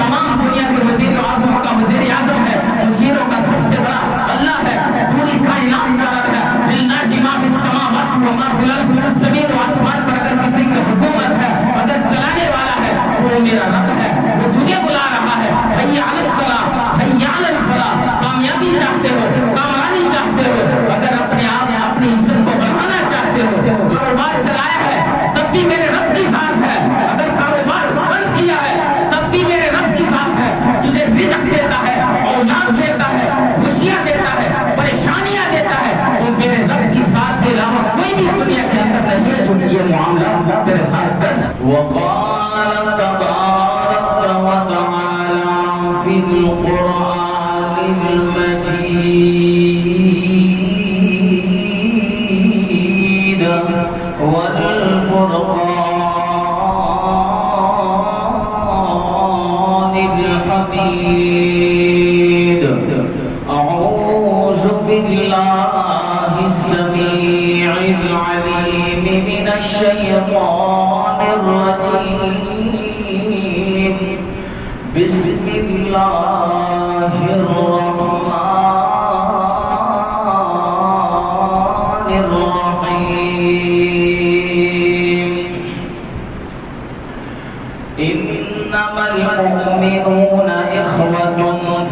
تمام دنیا کے وزیر اعظم کا وزیر اعظم ہے، وزیروں کا سب سے بڑا اللہ ہے، پوری کائنات کا رب ہے، للہ ما فی السماوات و ما فی الارض، زمین و آسمان پر اگر کسی کی حکومت ہے، اگر چلانے والا ہے تو وہ میرا رب ہے، وہ تجھے بلا رہا ہے، حی علی الصلاۃ حی علی الفلاح، کامیابی چاہتے ہو، کامرانی چاہتے ہو، اگر اپنے آپ اپنی عزت کو بڑھانا چاہتے ہو، کاروبار چلایا ہے تب بھی میرے رب کی ساتھ ہے، اگر کاروبار بند کیا ہے تب بھی میرے رب کی ساتھ ہے، تجھے رزق دیتا ہے، اولاد دیتا ہے، خوشیاں دیتا ہے، پریشانیاں دیتا ہے، تو میرے رب کی ساتھ کے علاوہ کوئی بھی دنیا کے اندر نہیں ہے جو یہ معاملہ تیرے ساتھ کر سکے۔ وقال تبارک وتعالى في القرآن المجيد والفرقان الحميد، أعوذ بالله السميع العليم من الشيطان الرجيم، بسم الله الرحمن الرحيم، إنما المؤمنون إخوة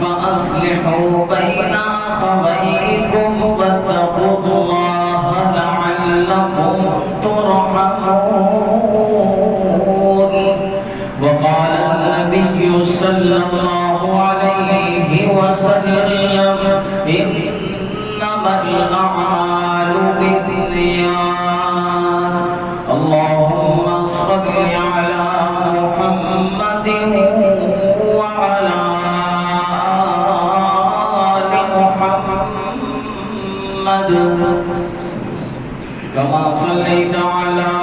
فأصلحوا بين أخويكم واتقوا الله لعلكم ترحمون، وقال النبي صلى الله عليه وسلم إنما الأعمال بالنيات، اللهم صل على محمد وعلى آل محمد كما صليت على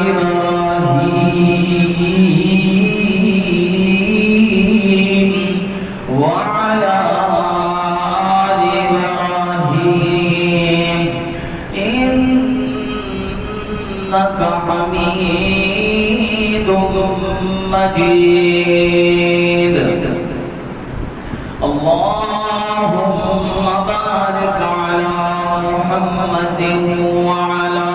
إبراهيم وعلى آل إبراهيم إنك حميد مجيد، اللهم بارك على محمد وعلى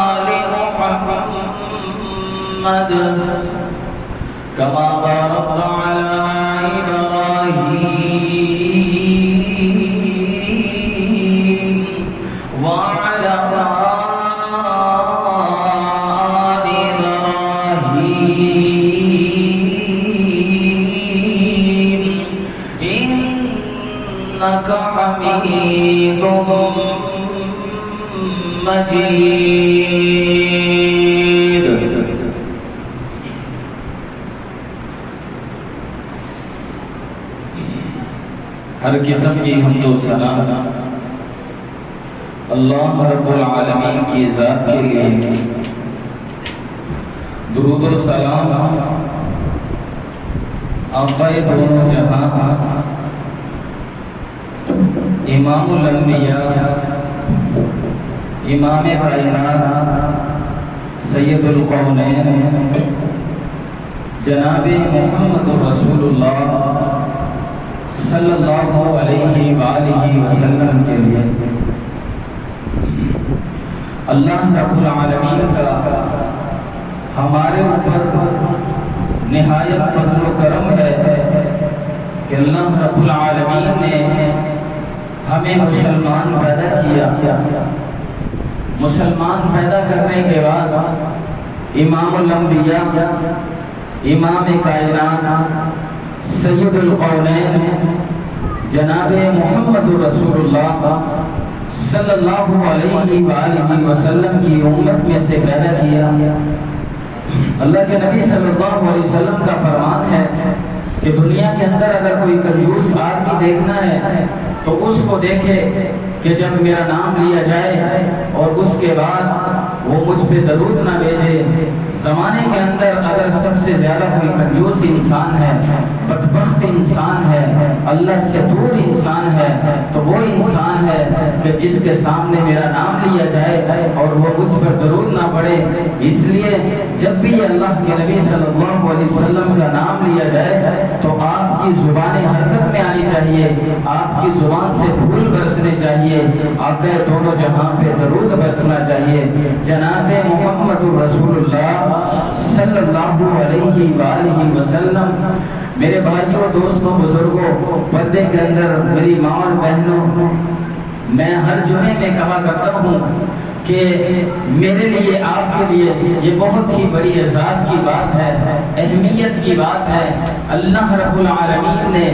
آل محمد كما باركت على إبراهيم وعلى آل إبراهيم إنك حميد مجيد۔ ہر قسم کی حمد و ثنا اللہ رب العالمین کی ذات کے لیے، درود و سلام آقا دونوں جہاں، امام الانبیاء، امام کائنات، سید القونین جناب محمد رسول اللہ صلی اللہ علیہ وآلہ وسلم کے لیے اللہ رب العالمین کا ہمارے اوپر نہایت فضل و کرم ہے کہ اللہ رب العالمین نے ہمیں مسلمان پیدا کیا۔ مسلمان پیدا کرنے کے بعد امام الانبیاء، امام کائنات، سید القونین جناب محمد رسول اللہ صلی اللہ علیہ وآلہ وسلم کی امت میں سے پیدا کیا۔ اللہ کے نبی صلی اللہ علیہ وسلم کا فرمان ہے کہ دنیا کے اندر اگر کوئی کنجوس آدمی دیکھنا ہے تو اس کو دیکھے کہ جب میرا نام لیا جائے اور اس کے بعد وہ مجھ پہ درود نہ بھیجے۔ زمانے کے اندر اگر سب سے زیادہ کوئی کنجوس انسان ہے، بدبخت انسان ہے، اللہ سے دور انسان ہے، تو وہ انسان ہے کہ جس کے سامنے میرا نام لیا جائے اور وہ مجھ پر درود نہ پڑے۔ اس لیے جب بھی اللہ کے نبی صلی اللہ علیہ وسلم کا نام لیا جائے تو آپ کی زبان حرکت میں آنی چاہیے، آپ کی زبان سے پھول برسنے چاہیے، آقا دونوں جہاں پہ درود برسنا چاہیے۔ جناب محمد رسول اللہ صلی اللہ علیہ وآلہ وسلم۔ میرے بھائیوں، دوستوں، بزرگوں، پردے کے اندر میری ماں اور بہنوں، میں ہر جمعے میں کہا کرتا ہوں کہ میرے لیے، آپ کے لیے یہ بہت ہی بڑی اعزاز کی بات ہے، اہمیت کی بات ہے۔ اللہ رب العالمین نے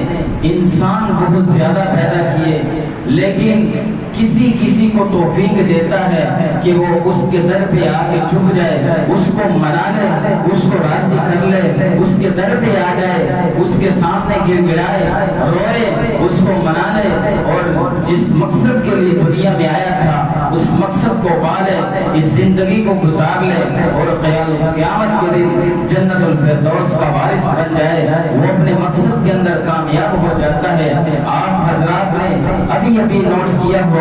انسان بہت زیادہ پیدا کیے، لیکن کسی کو توفیق دیتا ہے کہ وہ اس کے در پہ آ کے جھک جائے، اس کو منا لے، اس کو راضی کر لے، اس کے در پہ آ جائے، اس کے سامنے گر گڑائے، روئے، اس کو منا لے، اور جس مقصد کے لیے دنیا میں آیا تھا اس مقصد کو پا لے، اس زندگی کو گزار لے، اور قیامت کے دن جنت الفردوس کا وارث بن جائے، وہ اپنے مقصد کے اندر کامیاب ہو جاتا ہے۔ آپ حضرات نے ابھی نوٹ کیا ہوگا،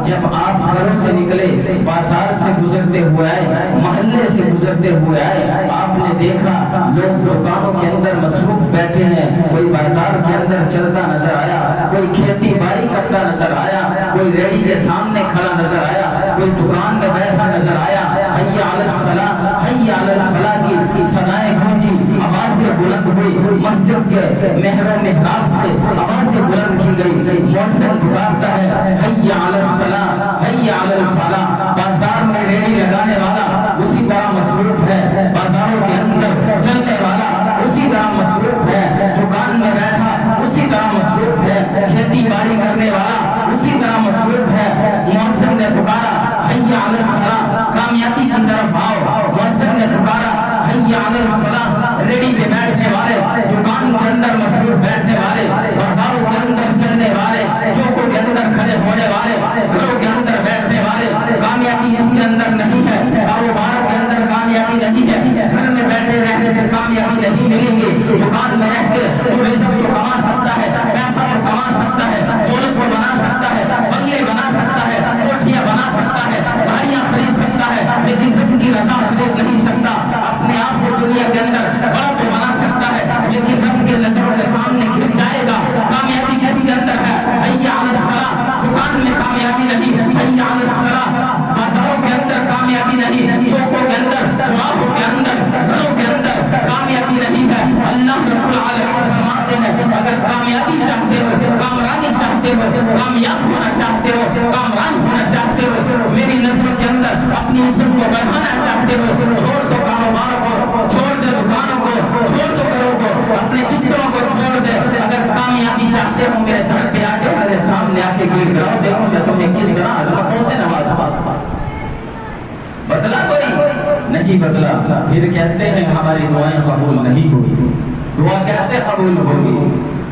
جب آپ گھروں سے نکلے، بازار سے گزرتے ہوئے آئے، محلے سے گزرتے ہوئے آئے، آپ نے دیکھا لوگ دکانوں کے اندر مصروف بیٹھے ہیں، کوئی بازار کے اندر چلتا نظر آیا، کوئی کھیتی باڑی کرتا نظر آیا، کوئی ریڑھی کے سامنے کھڑا نظر آیا، کوئی دکان میں بیٹھا نظر آیا۔ حی علی الصلاۃ، حی علی الفلاح کی صدائیں گونجی، آوازیں بلند ہوئی، مسجد کے محراب سے آوازیں بلند کی گئی، مؤذن پکارتا ہے حی علی الصلاۃ، حی علی الفلاح۔ بازار میں ریڑھی لگانے والا اسی طرح مصروف ہے، بازاروں کے اندر چلنے والا اسی طرح مصروف ہے، دکان میں بیٹھا اسی طرح مصروف ہے، کھیتی باڑی کرنے والا اسی طرح مصروف ہے۔ مؤذن نے پکارا حی علی الصلاۃ، کامیابی کی طرف آؤ۔ مؤذن نے پکارا حی علی الفلاح، ریڑھی پہ بیٹھنے والے، دکان کے اندر مصروف بیٹھنے والے، بازاروں کے اندر چلنے والے، چوکوں کے اندر کھڑے ہونے والے، گھروں کے اندر بیٹھنے والے، کامیابی اس کے اندر نہیں ہے، کاروبار کے اندر کامیابی نہیں ہے، گھر میں بیٹھے رہنے سے کامیابی نہیں ملیں گی۔ دکان میں رہ کے تو رزق تو کما سکتا ہے، پیسہ تو کما سکتا ہے، دولت کو بنا سکتا ہے، بنگلے بنا سکتا ہے، کوٹھیاں بنا سکتا ہے، گاڑیاں خرید سکتا ہے، لیکن رب کی رضا خرید نہیں سکتا۔ اپنے آپ کو دنیا کے اندر بڑا تو بنا سکتا ہے، لیکن رب کے نظروں کے سامنے گر جائے گا۔ کامیابی کس کے اندر ہے؟ حی علی الصلاۃ، دکان میں کامیابی نہیں، حی علی الصلاۃ، بازاروں کے اندر کامیابی نہیں، چوکوں کے اندر، چوراہوں کے اندر، گھروں کے اندر کامیابی نہیں ہے۔ اللہ رب العالمین فرماتے ہیں اگر کامیابی چاہتے ہو، کامرانی چاہتے ہو، کامیاب ہونا چاہتے ہو، کامران ہونا چاہتے ہو، میری نظروں کے اندر اپنی عزت کو بڑھانا چاہتے ہو، چھوڑ دو کاروبار کو، چھوڑ دے دکانوں کو، چھوڑ دو گھروں کو، اپنے بستروں کو چھوڑ دے۔ اگر کامیابی چاہتے ہو میرے گھر پہ آ کے میرے سامنے آ کے گر گراؤ، دیکھو میں تمہیں کس طرح عظمتوں سے نوازتا ہوں۔ بدلا کوئی نہیں بدلا، پھر کہتے ہیں ہماری دعائیں قبول نہیں ہوئی۔ دعا کیسے قبول ہوگی؟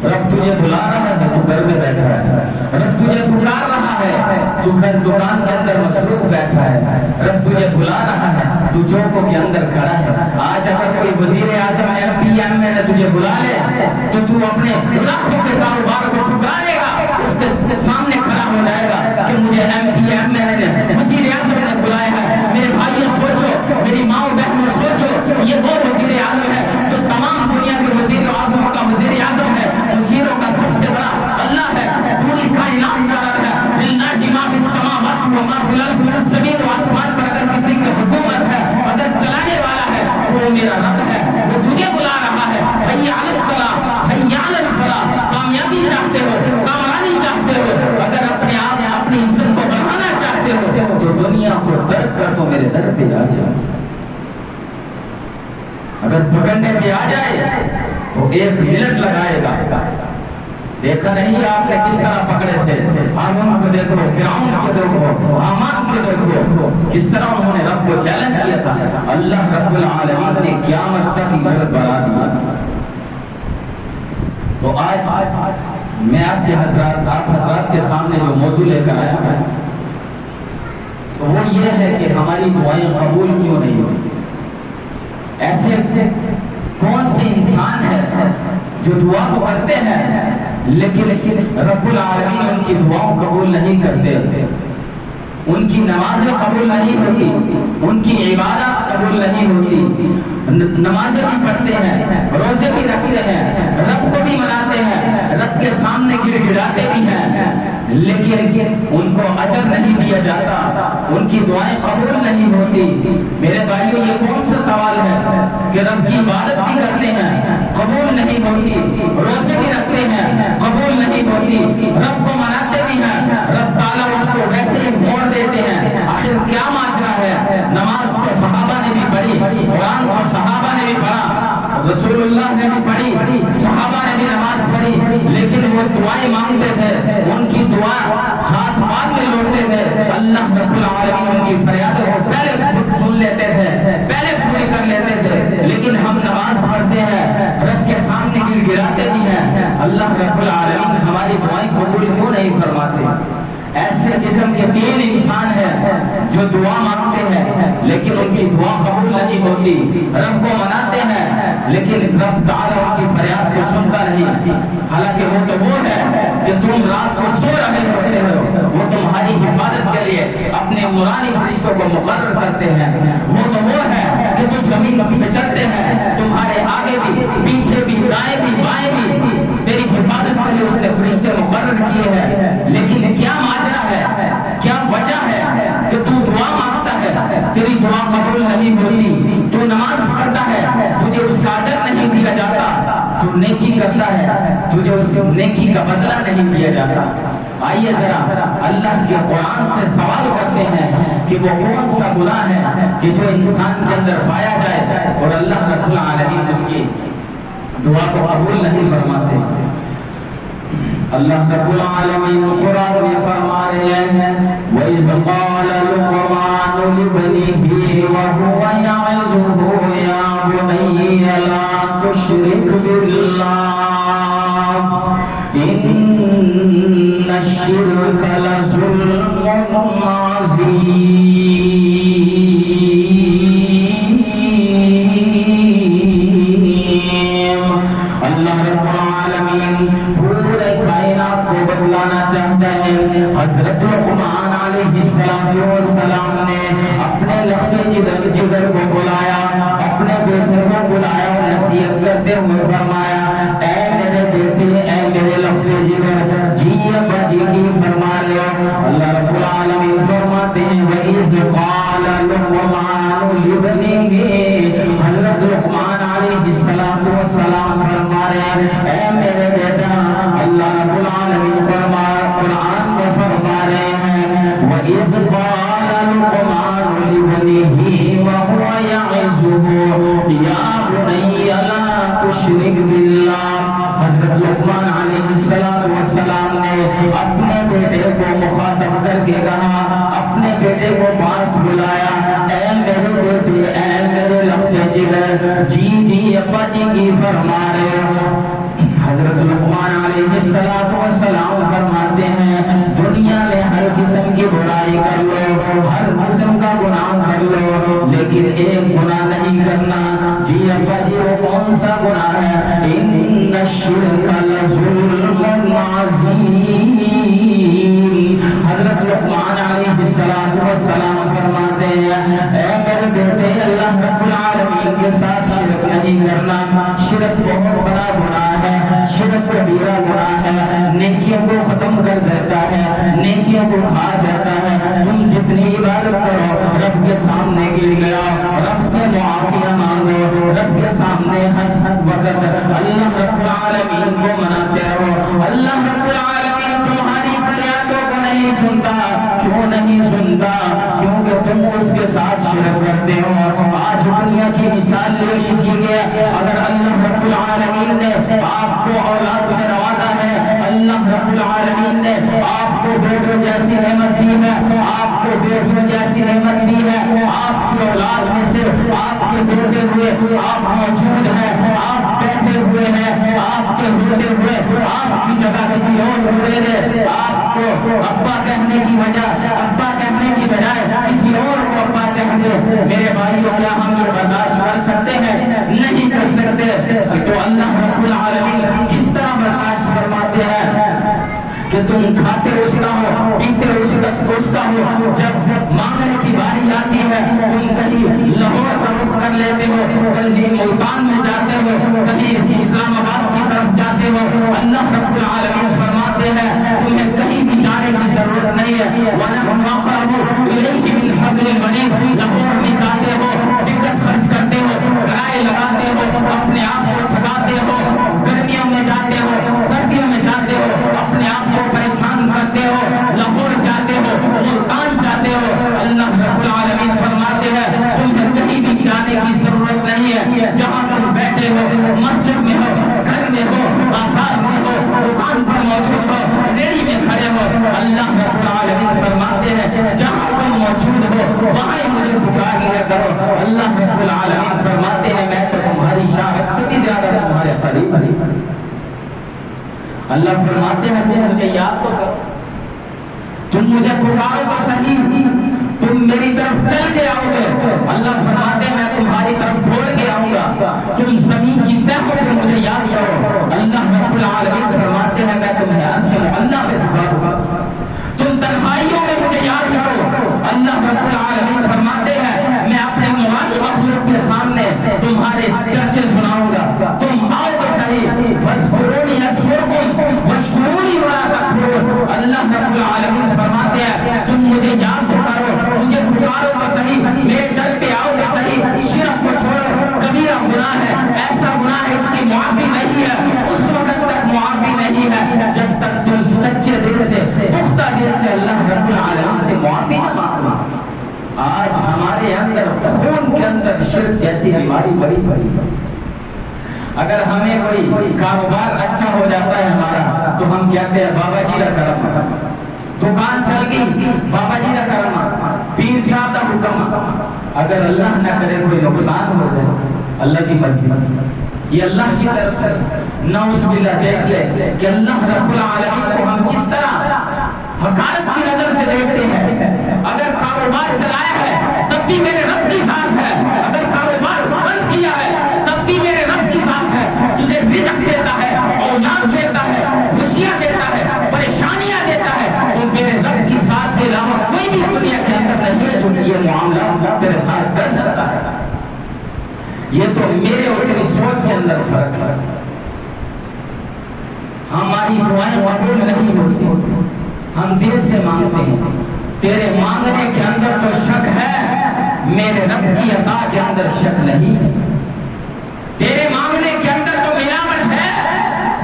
رب تجھے بلا رہا ہے، تو گھر میں بیٹھا ہے، رب تجھے پکار رہا ہے، تو گھر دکان کے اندر مصروف بیٹھا ہے، رب تجھے بلا رہا ہے، تو چوکوں کے اندر کھڑا ہے۔ آج اگر کوئی وزیر اعظم MP نے تجھے بلا لے تو تو اپنے لاکھوں کے کاروبار کو ٹھکرائے گا، اس کے سامنے کھڑا ہو جائے گا کہ مجھے MP نے، وزیر اعظم نے بلایا ہے۔ میرے بھائیوں سوچو، میری ماں بہنوں سوچو، یہ وہ وزیر اعظم ہے جو تمام دنیا کے وزیر اعظموں کا وزیر اعظم ہے، وزیروں کا سب سے بڑا اللہ ہے، پوری کائنات کا رب ہے۔ للہ ما فی السماوات و ما فی الارض، زمین و آسمان پر اگر کسی کی حکومت ہے، اگر چلانے والا ہے تو وہ میرا رب ہے، وہ تجھے بلا رہا ہے۔ حی علی الصلاۃ، حی علی الفلاح۔ کامیابی چاہتے ہو، کامرانی چاہتے ہو، اگر اپنے آپ اپنی عزت کو بڑھانا چاہتے ہو تو دنیا کو ترک کر تو میرے در پہ آ جاؤ۔ اگر پکڑنے پہ آ جائے تو 1 منٹ لگائے گا۔ دیکھا نہیں آپ نے کس طرح پکڑے تھے؟ ہارون کو دیکھو، فرعون کو دیکھو، حامان کو دیکھو، کس طرح انہوں نے رب کو چیلنج کیا تھا۔ اللہ رب العالمین نے قیامت تک عزت بڑھا دیا۔ تو آج میں آپ حضرات کے سامنے جو موضوع لے کر آیا ہوں، وہ یہ ہے کہ ہماری دعائیں قبول کیوں نہیں ہوتی؟ ایسے کون سے انسان ہے جو دعا تو کرتے ہیں لیکن رب العالمین ان کی دعاؤں قبول نہیں کرتے، ان کی نمازیں قبول نہیں ہوتی، ان کی عبادت قبول نہیں ہوتی، نمازیں بھی پڑھتے ہیں، روزے بھی رکھتے ہیں، رب کو بھی مناتے ہیں، رب کے سامنے گر گراتے بھی ہیں، لیکن ان کو اجر نہیں دیا جاتا، ان کی دعائیں قبول نہیں ہوتی۔ میرے بھائیوں، یہ کون سا سوال ہے کہ رب کی عبادت بھی کرتے ہیں قبول نہیں ہوتی، روزے بھی رکھتے ہیں قبول نہیں ہوتی، رب کو مناتے بھی ہیں، رب تعالیٰ ان کو ویسے ہی موڑ دیتے ہیں۔ آخر کیا ماجرا ہے؟ نماز کو صحابہ نے بھی پڑھی، قرآن کو صحابہ نے بھی پڑھا، رسول اللہ نے بھی پڑھی، صحابہ نے بھی نماز پڑھی، لیکن وہ دعائیں مانگتے تھے، ان کی دعا ہاتھ باندھ کے لوٹتے تھے، اللہ رب العالمین ان کی فریادوں کو پہلے خود سن لیتے تھے، پہلے پوری کر لیتے تھے۔ لیکن ہم نماز پڑھتے ہیں، رب کے سامنے گر گراتے بھی ہیں، اللہ رب العالمین ہماری دعائیں قبول کیوں نہیں فرماتے؟ ایسے قسم کے تین انسان ہیں جو دعا مانگتے ہیں لیکن ان کی دعا قبول نہیں ہوتی، رب کو مناتے ہیں لیکن رب تعالیٰ ان کی فریاد کو سنتا نہیں۔ حالانکہ وہ تو وہ ہے کہ تم رات کو سو رہے ہوتے ہو، وہ تمہاری حفاظت کے لیے اپنے نورانی فرشتوں کو مقرر کرتے ہیں، وہ تو وہ ہے کہ تم زمین پہ چلتے ہیں، تمہارے آگے بھی پیچھے بھی دائیں بھی بائیں بھی تیری حفاظت کے لیے اس نے فرشتے مقرر کیے ہیں، لیکن کیا ماجرا ہے، کیا وجہ ہے کہ تو دعا مانگتا ہے تیری دعا قبول نہیں ہوتی، تو نماز پڑھتا ہے تجھے اس کا اجر نہیں دیا جاتا، تو نیکی کرتا ہے تجھے اس نیکی کا بدلہ نہیں دیا جاتا؟ آئیے ذرا اللہ کے قرآن سے سوال کرتے ہیں کہ وہ کون سا گناہ ہے کہ جو انسان کے اندر پایا جائے اور اللہ رب العالمین اس کی دعا کو قبول نہیں فرماتے؟ اللہ رب العالمین قرآن میں فرما رہے ہیں وَإِذْ قَالَ لُقْمَانُ لِابْنِهِ وَهُوَ يَعِظُهُ يَا بُنَيَّ لَا تُشْرِكْ بِاللَّهِ إِنَّ الشِّرْكَ لَظُلْمٌ عَظِيمٌ۔ اللہ رب العالمین پورے کائنات کو بدلانا چاہتا ہے۔ حضرت لقمان علیہ السلام نے اپنے لخت جگر کو بلایا، اپنے بیٹے کو بلایا اور نصیحت کرتے ہوئے فرمایا اے میرے بیٹے، اے میرے لخت جگر، جی ابا جی کی فرما رہے ہو؟ اللہ رب العالمین فرماتے ہیں وَإِذْ قَالَ لُقْمَانُ لِابْنِهِ، حضرت لقمان علیہ السلام فرما رہے ہیں اے میرے بیٹا، اللہ رب العالمین قرآن میں فرما رہے ہیں وَإِذْ قَالَ لُقْمَانُ لِابْنِهِ وَهُوَ يَعِظُهُ يَا بُنَيَّ لَا تُشْرِكْ بِاللَّهِ۔ حضرت لقمان علیہ السلام نے اپنے بیٹے کو مخاطب کر کے کہا، اپنے بیٹے کو پاس بلایا، اے میرے بیٹے، اے میرے لخت جگر، جی ابا جی کی فرما رہے ہو؟ حضرت لقمان علیہ السلام فرماتے ہیں دنیا میں ہر قسم کی برائی کر لو، ہر قسم کا گناہ کر لو، لیکن ایک گناہ نہیں کرنا۔ جی ابا جی وہ کون سا گناہ ہے؟ ان الشرک لظلم عظیم۔ حضرت لقمان علیہ السلام فرماتے ہیں اے میرے بیٹے، اللہ رب العالمین کے ساتھ شرک نہیں کرنا، شرک بہت بڑا گناہ ہے، شرک کبیرہ گناہ ہے، نیکیوں کو ختم کر دیتا ہے، نیکیوں کو کھا جاتا ہے۔ تم جتنی عبادت کرو، رب کے سامنے گر گیا، رب سے معافیہ مانگو، رب کے سامنے ہر وقت اللہ رب العالمین کو مناتے رہو۔ اللہ رب العالمین تمہاری فریادوں کو نہیں سنتا۔ کیوں نہیں سنتا؟ کیونکہ تم اس کے ساتھ شرک کرتے ہو۔ آج دنیا کی مثال لے لیجیے، اگر اللہ رب العالمین نے آپ کو اولاد سے نوازا ہے، اللہ رب العالمین نے آپ کو بیٹوں جیسی نعمت دی ہے، آپ کو بیٹیوں جیسی نعمت دی ہے، آپ کی اولاد میں سے آپ کے ہوتے ہوئے آپ موجود ہیں، آپ بیٹھے ہوئے ہیں، آپ کے ہوتے ہوئے آپ کی جگہ کسی اور کو دے دے، آپ کو ابا کہنے کی بجائے کسی اور کو ابا کہہ دے، میرے بھائیوں کیا ہم یہ برداشت کر سکتے ہیں؟ نہیں کر سکتے۔ تو اللہ رب العالمین کس طرح برداشت فرماتے ہیں کہ تم کھاتے اس کا ہو، پیتے اس کا ہو، جب مانگنے کی باری آتی ہے تم کہیں لاہور کا رخ کر لیتے ہو، کہیں ملتان میں جاتے ہو، کہیں اسلام آباد کی طرف جاتے ہو، اللہ رب العالمین فرماتے ہیں تمہیں کہیں بھی جانے کی ضرورت نہیں ہے۔ وَنَحْنُ أَقْرَبُ إِلَيْهِ مِنْ حَبْلِ الْوَرِيدِ، لاہور میں جاتے ہو، ٹکٹ خرچ کرتے ہو، کرائے لگاتے ہو، اپنے آپ کو تھکاتے ہو، گرمیوں میں جاتے ہو، سردیوں میں جاتے ہو، اپنے آپ کو پریشان کرتے ہو، لاہور جاتے ہو، ملتان جاتے ہو، اللہ رب العالمین فرماتے ہیں تمہیں کہیں بھی جانے کی ضرورت نہیں ہے۔ جہاں تم بیٹھے ہو، مسجد میں ہو، گھر میں ہو، بازار میں ہو، دکان پر موجود ہو، ریڑی میں کھڑے ہو، اللہ رب العالمین فرماتے ہیں جہاں تم موجود ہو وہاں ہی مجھے پکار لیا کرو۔ اللہ رب العالمین فرماتے ہیں میں تو تمہاری شاہد سے بھی زیادہ تمہارے قریب ہوں۔ اللہ فرماتے ہیں تم مجھے یاد تو کرو، تم مجھے پکارو تو صحیح، تم میری طرف چل کے آؤ گے۔ اللہ فرماتے ہیں میں تمہاری طرف دوڑ کے آؤں گا، تم زمین کی تہوں پہ مجھے یاد کرو۔ اللہ رب العالمین فرماتے ہیں میں تمہیں عرش اللہ میں پکاروں گا، تم تنہائیوں میں مجھے یاد کرو۔ اللہ رب العالمین فرماتے ہیں میں اپنے موالي مخلوق کے سامنے تمہارے چرچے سناؤں گا، تم آؤ تو صحیح۔ فاذکرونی اذکرکم واشکرونی ولا تکفرون۔ اللہ رب العالمین فرماتے ہیں تم مجھے یاد تو کرو، مجھے پکارو تو صحیح، میرے در پہ آؤ تو صحیح۔ شرک کو چھوڑو، کبیرہ گناہ ہے، ایسا گناہ ہے اس کی معافی نہیں ہے، اس وقت تک معافی نہیں ہے جب تک تم سچے دل سے، پختہ دل سے اللہ رب العالمین سے معافی نہ مانگو۔ آج ہمارے اندر خون کے اندر شرک جیسی بیماری بڑی بڑی ہے۔ اگر ہمیں کوئی کاروبار اچھا ہو جاتا ہے ہمارا تو ہم کہتے ہیں بابا جی کا کرم، دکان چل گئی بابا جی کا کرم، پیر صاحب کا حکم۔ اگر اللہ نہ کرے کوئی نقصان ہو جائے اللہ کی مرضی، یہ اللہ کی طرف سے۔ نعوذ باللہ دیکھ لے کہ اللہ رب العالمین کو ہم کس طرح حقارت کی نظر سے دیکھتے ہیں۔ اگر کاروبار چلایا ہے تب بھی میرے رب کی ساتھ ہے، اگر کاروبار بند کیا ہے تب بھی میرے رب کی ساتھ ہے۔ تجھے رزق دیتا ہے، اولاد دیتا ہے، خوشیاں دیتا ہے، پریشانیاں دیتا ہے، تو میرے رب کی ساتھ کے علاوہ کوئی بھی دنیا کے اندر نہیں ہے جو یہ معاملہ تیرے ساتھ کر سکتا ہے۔ یہ تو میرے اور تیری سوچ کے اندر فرق ہے۔ ہماری دعائیں قبول نہیں ہوتی، ہم دل سے مانگتے ہیں، تیرے مانگنے کے اندر تو شک ہے، میرے رب کی عطا کے اندر شک نہیں ہے۔ تیرے مانگنے کے اندر تو ملاوٹ ہے،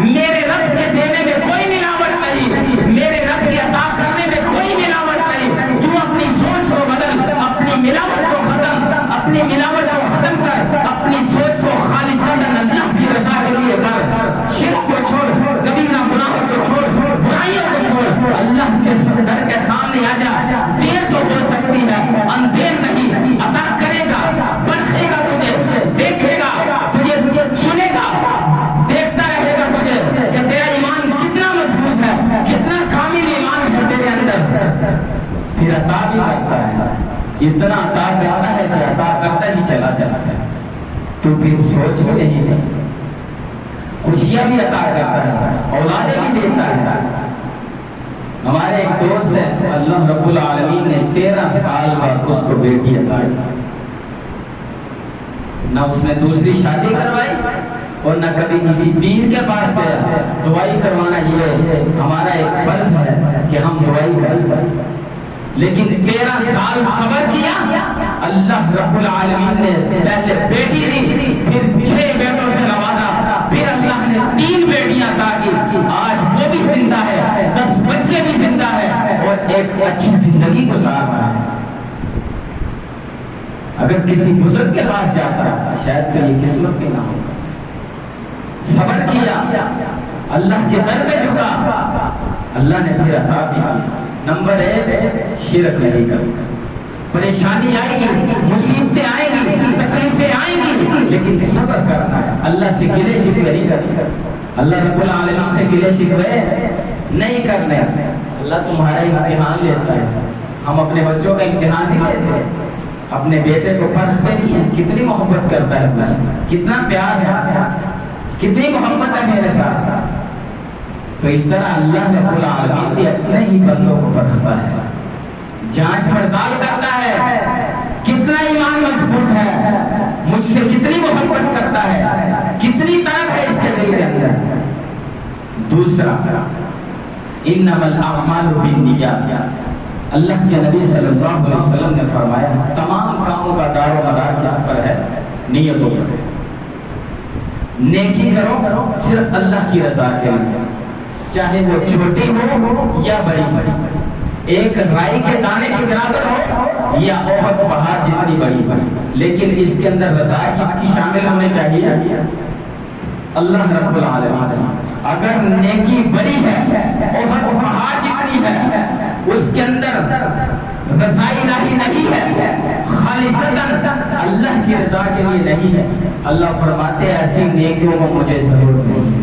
میرے رب کے دینے میں کوئی ملاوٹ نہیں، میرے رب کی عطا کرنے میں کوئی ملاوٹ نہیں۔ تو اپنی سوچ کو بدل، اپنی ملاوٹ کو ختم، اپنی ملاوٹ کو ختم کر، اپنی سوچ کو خالصتاً اللہ کی رضا کے لیے کر، شرک کو چھوڑ، کبیرہ گناہوں کو چھوڑ، برائیوں کو چھوڑ، اللہ کے در کے سامنے آ جا۔ دیر تو ہو سکتی ہے، اندھیر نہیں، عطا کرے گا، پرکھے گا تجھے، دیکھے گا تجھے، سنے گا، دیکھتا رہے گا تجھے کہ تیرا ایمان کتنا مضبوط ہے، کتنا کامل ایمان ہے تیرے اندر، پھر عطا بھی کرتا ہے۔ اتنا عطا کرتا ہے کہ عطا کرتا ہی چلا جاتا ہے، تو پھر سوچ بھی نہیں سکتا۔ خوشیاں بھی عطا کرتا ہے، اولادیں بھی دیتا ہے۔ ہمارے ایک دوست ہے، اللہ رب العالمین نے 13 سال بعد اس کو بیٹی عطا کی، نہ اس نے دوسری شادی کروائی اور نہ کبھی کسی پیر کے پاس گیا۔ دعائی کروانا یہ ہمارا ایک فرض ہے کہ ہم دعائی کریں، لیکن 13 سال صبر کیا، اللہ رب العالمین نے پہلے بیٹی دی، پھر 6 بیٹوں سے نوازا، پھر اللہ نے 3 بیٹیاں عطا کی۔ آج وہ بھی زندہ ہے، 10 بچے بھی زندہ ہے اور ایک اچھی زندگی گزار رہا ہے۔ اگر کسی بزرگ کے پاس جاتا شاید تو یہ قسمت بھی نہ ہوگا۔ صبر کیا، اللہ کے در پہ جھکا، اللہ نے پھر عطا بھی کی۔ نمبر 1 شرک نہیں کرنا۔ پریشانی آئے گی، مصیبتیں آئیں گی، تکلیفیں آئیں گی، لیکن صبر کرنا ہے۔ اللہ سے گلے شکوے نہیں کرنا، اللہ رب العالمین سے گلے شکوے نہیں کرنے۔ اللہ تمہارا امتحان لیتا ہے. ہم اپنے بچوں کا امتحان نہیں لیتے, اپنے بیٹے کو پرکھتے نہیں ہیں کتنی محبت کرتا ہے مجھ سے, کتنا پیار ہے, کتنی محبت ہے میرے ساتھ. تو اس طرح اللہ رب العالمین بھی اپنے ہی بندوں کو پرکھتا ہے, جانچ پڑتال کرتا ہے کتنا ایمان مضبوط ہے, مجھ سے کتنی محبت کرتا ہے, کتنی طلب ہے اس کے دل کے اندر. دوسرا انما الاعمال بالنیات, اللہ کے نبی صلی اللہ علیہ وسلم نے فرمایا تمام کاموں کا دار و مدار کس پر ہے؟ نیتوں پر. نیکی کرو صرف اللہ کی رضا کے لیے, چاہے وہ چھوٹی ہو یا بڑی ہو, ایک رائی کے دانے کے برابر ہو یا احد پہاڑ جتنی بڑی ہو, لیکن اس کے اندر رضا کس کی شامل ہونے چاہیے؟ اللہ رب العالمین. اگر نیکی بڑی ہے, احد پہاڑ جتنی ہے, اس کے اندر رضا الہی نہیں ہے, خالصتاً اللہ کی رضا کے لیے نہیں ہے, اللہ فرماتے ہیں ایسی نیکیوں کو مجھے ضرورت نہیں.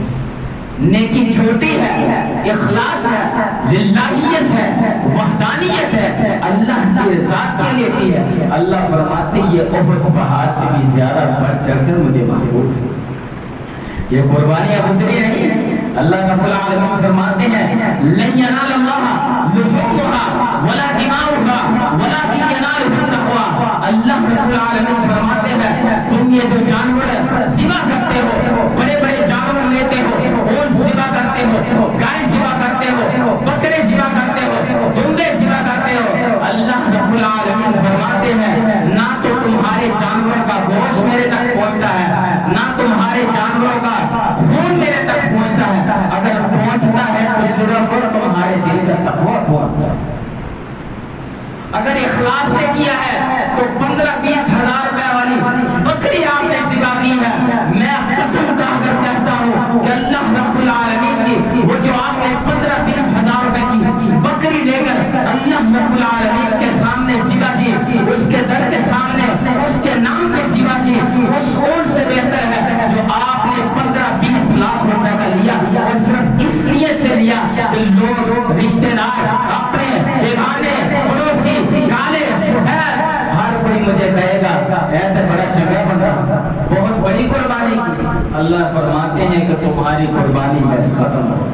نیکی چھوٹی ہے, اخلاص ہے, للہیت ہے, وحدانیت ہے, اللہ کی ذات کے لیے کی ہے, اللہ فرماتے یہ احد پہاڑ سے بھی زیادہ بڑھ چڑھ کر مجھے محبوب ہے. یہ قربانیاں گزری نہیں. اللہ رب العالمین فرماتے ہیں لن ینال اللہ لحومها ولا دماؤها ولکن ینالہ التقوی. اللہ رب العالمین فرماتے ہیں تم یہ جو جانور ذبح کرتے ہو, بڑے بڑے جانور لیتے ہو, اونٹ ذبح کرتے ہو, گائے ذبح کرتے ہو, بکرے ذبح کرتے ہو, دمبے ذبح کرتے ہو, اللہ رب العالمین فرماتے ہیں نہ تو تمہارے جانوروں کا گوشت میرے تک پہنچتا ہے, نہ تمہارے جانوروں کا خون میرے تک پہنچتا ہے. اگر پہنچتا ہے تو صرف تمہارے دل کا تقویٰ پہنچتا ہے. اگر اخلاص سے کیا ہے تو 15-20 ہزار روپے والی بکری آپ نے ذبح کی ہے, میں قسم کھا کر کہتا ہوں کہ اللہ رب العالمین کی وہ جو آپ نے 15-20 ہزار روپے کی بکری لے کر اللہ رب العالمین کے سامنے ذبح کی, اس کے در کے سامنے اس کے نام پہ ذبح کی, اس اونٹ سے بہتر ہے جو آپ نے 15-20 لاکھ روپے کا لیا, اور صرف اس لیے سے لیا کہ لوگ رشتے دار اپنے بیگانے پڑوسی کالے سفید ہر کوئی مجھے کہے گا ایسے بڑا چنگا بندہ, بہت بڑی قربانی کی. اللہ فرماتے ہیں کہ تمہاری قربانی بس ختم ہو.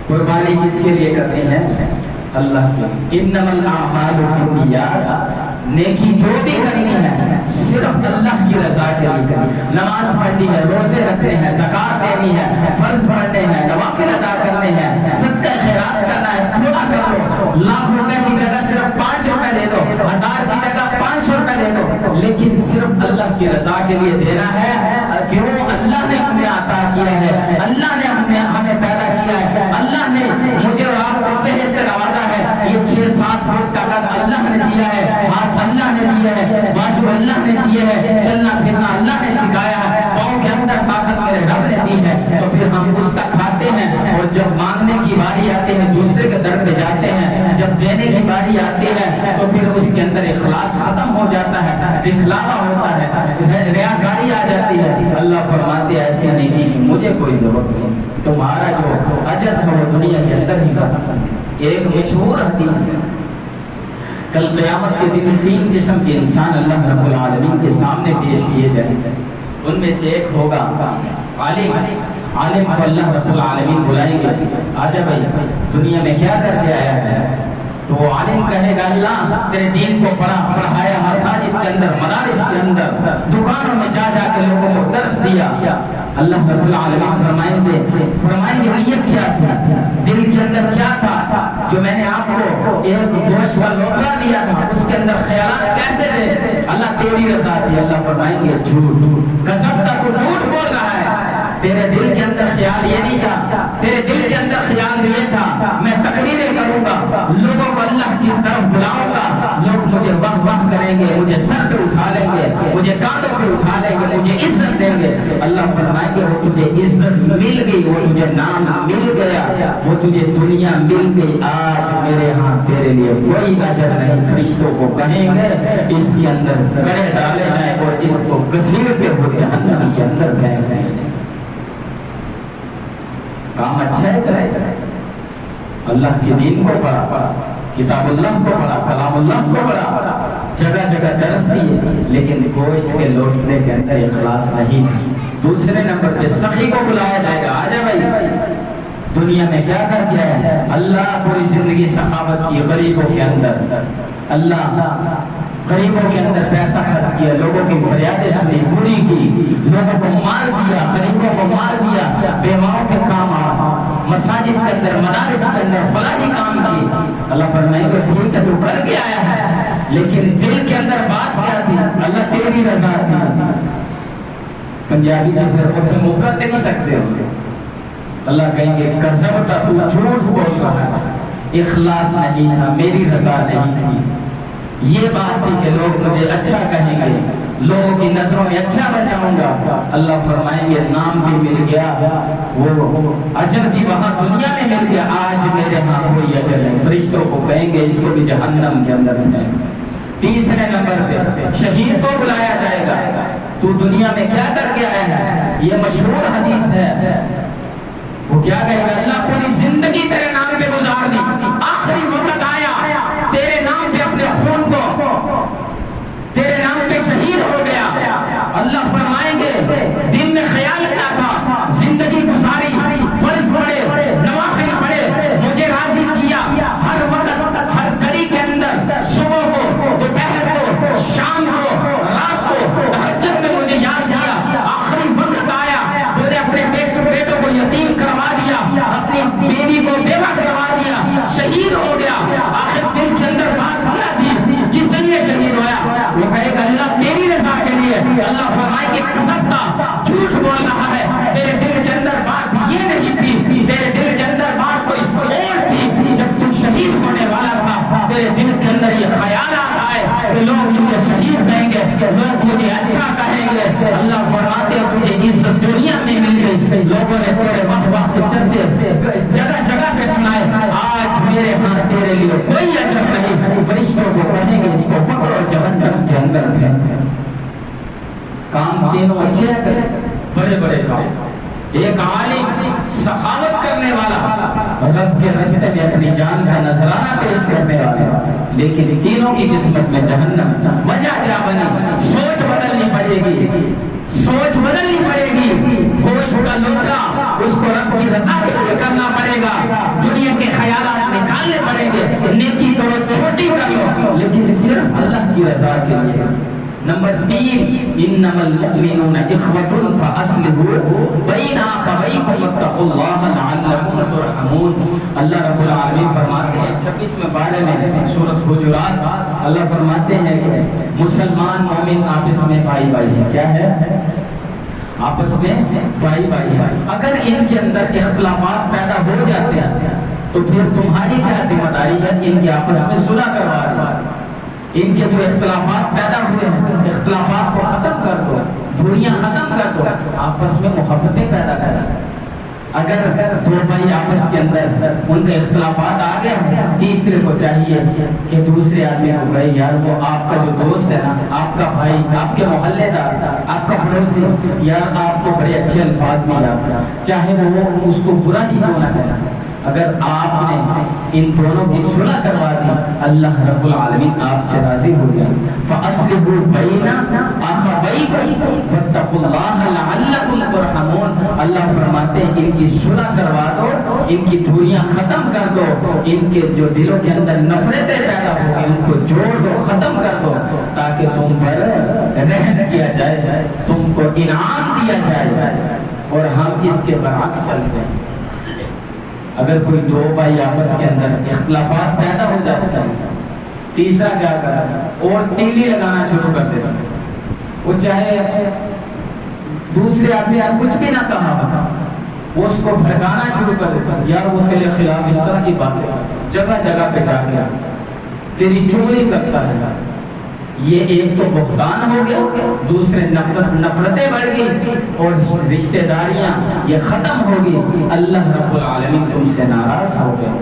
قربانی کس کے لیے کرتے ہیں؟ اللہ کے. انما الاعمال بالنیات, نیکی جو بھی کرنی ہے صرف اللہ کی رضا کے لیے کرنی. نماز پڑھنی ہے, روزے رکھنے ہیں, زکات دینی ہے, فرض پڑھنے ہیں, نوافل ادا کرنے ہیں, صدقہ خیرات کرنا ہے, تھوڑا کر لو, لاکھ روپے کی جگہ صرف 5 روپے دے دو, 1000 کی جگہ 500 روپے دے دو, لیکن صرف اللہ کی رضا کے لیے دینا ہے. کیوں؟ اللہ نے ہمیں عطا کیا ہے, اللہ نے ہمیں پیدا کیا ہے, اللہ نے مجھے اور آپ کو صحت سے نوازا ہے, یہ 6-7 فٹ کا قد اللہ نے دیا ہے, ہاتھ اللہ نے دیا ہے, بازو اللہ نے دیے ہے, چلنا پھرنا اللہ نے سکھایا ہے, پاؤں کے اندر طاقت میرے رب نے دی ہے, تو پھر ہم اس کا کھاتے ہیں. اور جب مانگنے کی باری آتی ہے دوسرے کے در پہ جاتے ہیں, جب دینے کی باری آتی ہے تو پھر اس کے اندر اخلاص ختم ہو جاتا ہے, دکھلاوا ہوتا ہے, ریاکاری آ جاتی ہے. اللہ فرماتے ہیں ایسی نیکی کی مجھے کوئی ضرورت نہیں, تمہارا جو اجر تھا وہ دنیا کے اندر ہی ختم. ایک مشہور حدیث ہے, کل قیامت کے دن 3 قسم کے انسان اللہ رب العالمین کے سامنے پیش کیے جائیں گے. ان میں سے ایک ہوگا عالم. عالم کو اللہ رب العالمین بلائیں گے, آجا بھائی دنیا میں کیا کر کے آیا ہے؟ تو وہ عالم کہے گا اللہ تیرے دین کو پڑھایا, مساجد کے اندر, مدارس کے اندر, دکانوں میں جا جا کے لوگوں کو درس دیا. اللہ رب العالمین فرمائیں گے نیت کیا تھی, دل کے اندر کیا تھا جو میں نے آپ کو ایک گوشت کا لوٹرا دیا تھا, اس کے اندر خیالات کیسے تھے؟ اللہ تیری رضا تھی. اللہ فرمائیں گے جھوٹ, قسم تک وہ جھوٹ بول رہا ہے, تیرے دل کے اندر خیال یہ نہیں تھا, تیرے دل کے اندر خیال یہ تھا میں تقریریں کروں گا, لوگوں کو اللہ کی طرف بلاؤں گا, لوگ مجھے واہ واہ کریں گے, مجھے سر پہ اٹھا لیں گے, مجھے کاندھوں پہ اٹھا لیں گے, مجھے عزت دیں گے. اللہ فرمائیں گے وہ تجھے عزت مل گئی, وہ تجھے نام مل گیا, وہ تجھے دنیا مل گئی, آج میرے ہاں تیرے لیے کوئی اجر نہیں. فرشتوں کو کہیں گے اس کے اندر کرے ڈالے جائیں اور اس کو گھسیٹ کے وہ جہنم کے اندر پھینک دیں. کام اچھا ہے کرے, اللہ کے دین کو پڑھا، کتاب اللہ کو پڑھا، کلام اللہ کو پڑھا، جگہ جگہ درس دیے، لیکن گوشت کے لوٹنے کے اندر اخلاص نہیں تھی۔ دوسرے نمبر پہ سخی کو بلایا جائے گا، آ جا بھائی، دنیا میں کیا کر دیا ہے؟ اللہ پوری زندگی سخاوت کی، غریبوں کے اندر اللہ غریبوں کے اندر پیسہ خرچ کیا، لوگوں کی فریادیں سنی، پوری کی، لوگوں کو مار دیا، غریبوں کو مار دیا، بیواؤں کے کام آ، مساجد کے اندر، مدارس کے اندر فلاحی کام کی۔ اللہ فرمائیں گے ٹھیک ہے تو کر کے آیا ہے، لیکن دل کے اندر بات کیا تھی؟ اللہ تیری رضا تھی۔ پنجابی جو پھر اتنے مکر دے نہیں سکتے ہو، اللہ کہیں گے کذبت، تو جھوٹ بول رہا ہے، اخلاص نہیں تھا، میری رضا نہیں تھی۔ یہ بات تھی کہ لوگ مجھے اچھا کہیں گے، لوگوں کی نظروں میں اچھا بن جاؤں گا۔ اللہ فرمائیں گے نام بھی مل گیا، وہ اجر بھی وہاں دنیا میں مل گیا، آج میرے ہاں کوئی اجر نہیں۔ فرشتوں کو کہیں گے اس کو بھی جہنم کے اندر ہے۔ تیسرے نمبر پہ شہید کو بلایا جائے گا، تو دنیا میں کیا کر کے آیا ہے؟ یہ مشہور حدیث ہے، وہ کیا کہے گا؟ اللہ پوری زندگی تیرے نام پہ گزار دی، آخری وقت آیا تیرے نام پہ اپنے خون کو تیرے نام پہ شہید ہو گیا۔ اللہ فرمائیں گے دن میں خیال کیا تھا؟ زندگی گزاری، فرض پڑے، نوافل پڑے، مجھے راضی کیا، ہر وقت ہر گھڑی کے اندر، صبح کو، دوپہر کو، شام کو، رات کو، تہجد میں مجھے یاد کیا۔ آخری وقت آیا تو نے اپنے بیٹوں کو یتیم کروا دیا، اپنی بیوی کو بیوہ کروا دیا، شہید ہو گیا۔ آخر دل کے اندر بات کیا تھی جس لیے شہید ہویا؟ وہ کہے گا اللہ تیری رضا کے لیے۔ اللہ فرمائے کہ قسم تھا، جھوٹ بول رہا ہے، تیرے دل کے اندر بات یہ نہیں تھی، تیرے دل کے اندر بات کوئی اور تھی۔ جب تو شہید ہونے والا تھا تیرے دل کے اندر یہ خیالات آئے کہ لوگ مجھے شہید کہیں گے، لوگ مجھے اچھا کہیں گے۔ اللہ فرماتے ہیں تجھے عزت دنیا میں مل گئی، لوگوں نے تیرے واہ واہ کے چرچے جگہ جگہ پہ سنائے، آج میرے ہاں تیرے لیے کوئی اجر نہیں۔ فرشتوں کو کہیں گے اس کو پکڑو، جہنم کے اندر پھینکو۔ کام تینوں اچھے ہیں، بڑے بڑے کام۔ ایک عالم سخاوت کرنے والا، رب کے راستے میں اپنی جان کا نذرانہ پیش کرنے والا، لیکن تینوں کی قسمت میں جہنم۔ وجہ کیا بنی؟ سوچ بدلنی پڑے گی، سوچ بدلنی پڑے گی۔ گوشت کا لوٹا اس کو رب کی رضا کے لیے کرنا پڑے گا، دنیا کے خیالات نکالنے پڑیں گے، نیکی کرو، چھوٹی کر لو، لیکن صرف اللہ کی رضا کے لیے۔ نمبر 3، انما المؤمنون اخوة فاصلحوا بین اخویکم واتقوا اللہ لعلکم ترحمون۔ اللہ رب العالمین فرماتے ہیں 26ویں پارے میں سورۃ حجرات، اللہ فرماتے ہیں مسلمان مومن آپس میں بھائی بھائی ہیں۔ کیا ہے؟ آپس میں بھائی بھائی ہیں۔ اگر ان کے اندر اختلافات پیدا ہو جاتے ہیں تو پھر تمہاری کیا ذمہ داری ہے؟ ان کے آپس میں صلح کروا دو۔ ان کے جو اختلافات پیدا ہوئے ہیں، اختلافات کو ختم کر دو، دوریاں ختم کر دو، آپس میں محبتیں پیدا کر دو۔ اگر دو بھائی آپس کے اندر ان کے اختلافات آ گئے، تیسرے کو چاہیے کہ دوسرے آدمی کو کہے یار وہ آپ کا جو دوست ہے نا، آپ کا بھائی، آپ کے محلے دار، آپ کا پڑوسی، یار آپ کو بڑے اچھے الفاظ میں یاد ہے، چاہے وہ اس کو برا ہی کیوں نہ کہنا، اگر آپ نے ان دونوں کی صلح کروا دی، اللہ رب العالمین آپ سے راضی ہو گیا۔ فَأَصْلِحُوا بَيْنَ أَخَوَيْكُمْ وَاتَّقُوا اللَّهَ لَعَلَّكُمْ تُرْحَمُونَ۔ اللہ فرماتے ہیں ان کی صلح کروا دو، ان کی دوریاں ختم کر دو، ان کے جو دلوں کے اندر نفرتیں پیدا ہو گئی ان کو جوڑ دو، ختم کر دو، تاکہ تم پر رحم کیا جائے، تم کو انعام دیا جائے، اور ہم اس کے برعکس چلتے ہیں۔ اگر کوئی دو بھائی آپس کے اندر اختلافات پیدا ہو جاتے ہیں، تیسرا کیا کرتا ہے؟ اور تیلی لگانا شروع کر دیتا ہے، وہ چاہے دوسرے آدمی نے کچھ بھی نہ کہا، وہ اس کو بھڑکانا شروع کر دیتا ہے، یار وہ تیرے خلاف اس طرح کی باتیں، جگہ جگہ پہ جا کے تیری چغلی کرتا ہے۔ یہ ایک تو بہتان ہو گیا، دوسرے نفرتیں بڑھ گئی، اور رشتہ داریاں یہ ختم ہوگی۔ اللہ رب العالمین تم سے ناراض ہو گیا۔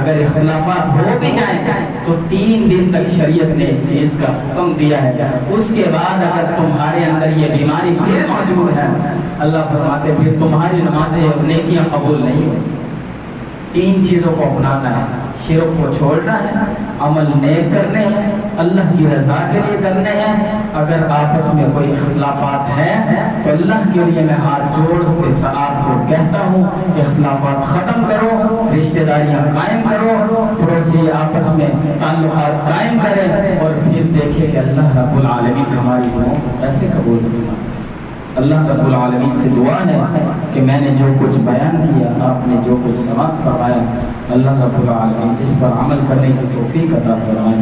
اگر اختلافات ہو بھی جائیں تو 3 دن تک شریعت نے اس چیز کا حکم دیا ہے، اس کے بعد اگر تمہارے اندر یہ بیماری پھر موجود ہے، اللہ فرماتے پھر تمہاری نمازیں نیکیاں قبول نہیں ہوئی۔ تین چیزوں کو اپنانا ہے، شرک کو چھوڑنا ہے، عمل نیک کرنے ہیں، اللہ کی رضا کے لیے کرنے ہیں۔ اگر آپس میں کوئی اختلافات ہیں تو اللہ کے لیے میں ہاتھ جوڑ کے آپ کو کہتا ہوں اختلافات ختم کرو، رشتہ داریاں قائم کرو، پڑوسی آپس میں تعلقات قائم کریں، اور پھر دیکھیں کہ اللہ رب العالمین ہماری دعاؤں کو کیسے قبول کرے۔ اللہ رب العالمین سے دعا ہے کہ میں نے جو کچھ بیان کیا، آپ نے جو کچھ سماعت فرمایا، اللہ رب العالمین اس پر عمل کرنے کی توفیق عطا فرمائے۔